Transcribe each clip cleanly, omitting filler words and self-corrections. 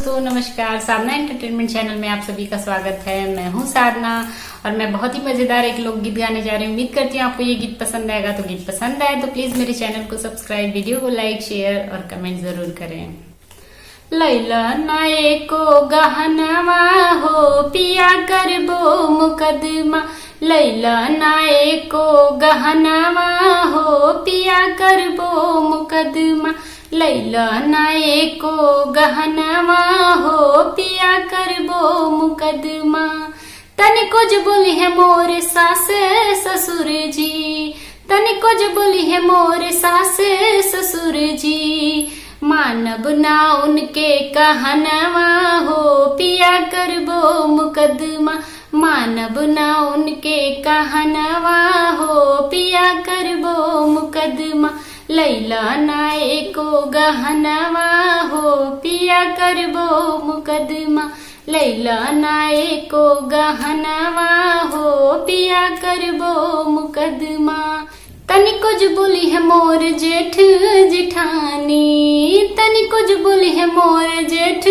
दोस्तों, नमस्कार। साधना entertainment channel में आप सभी का स्वागत है। मैं हूं साधना और मैं बहुत ही मजेदार एक लोकगीत गाने जा रही हूँ। उम्मीद करती हूँ आपको ये गीत पसंद आएगा। तो गीत पसंद आए तो प्लीज मेरे चैनल को सब्सक्राइब, वीडियो को लाइक, शेयर और कमेंट जरूर करें। लैला नाये को गहनवा हो पिया करबो मुकदमा, लैला नाये को गहनवा हो पिया करबो मुकदमा, लैला नाये को गहनवा हो पिया करबो मुकदमा। तनिको जो बोली है मोरे सास ससुर जी, तनिको जो बोली है मोरे सास ससुर जी, मानब ना उनके कहनवा हो पिया करबो मुकदमा, मानब ना उनके कहनवा हो पिया करबो मुकदमा, लैला नाये को गहनवा हो पिया करबो मुकदमा, लैला नाये को गहनवा हो पिया करबो मुकदमा। तनिको जो बोली है मोर जेठ जेठानी, तनिको जो बोली है मोर जेठ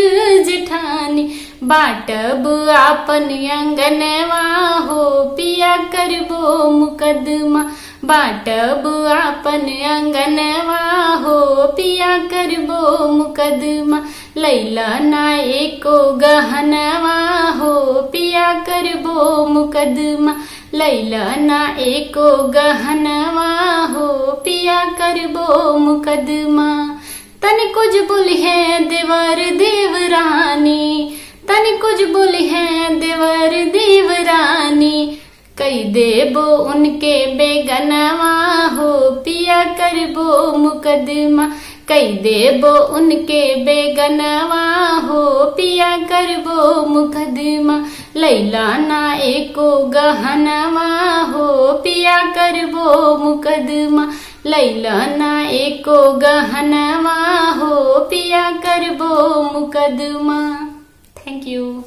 जेठानी, बाटब आपन अंगनवा हो पिया करबो मुकदमा, बाटब आपन अंगनवा हो पिया करबो मुकदमा, लैला नाये को गहनवा हो पिया करबो मुकदमा, लैला नाये को गहनवा हो पिया करबो मुकदमा। तनिको जो बोली है देवर देवरानी, तनिको जो बोली है देवर देवरानी, कई देबो उनके बेगनवा हो पिया करबो मुकदमा, कई देबो उनके बेगनवा हो पिया करबो मुकदमा, लैला नाये को गहनवा हो पिया करबो मुकदमा, लैला नाये को गहनवा हो पिया करबो मुकदमा। Thank you.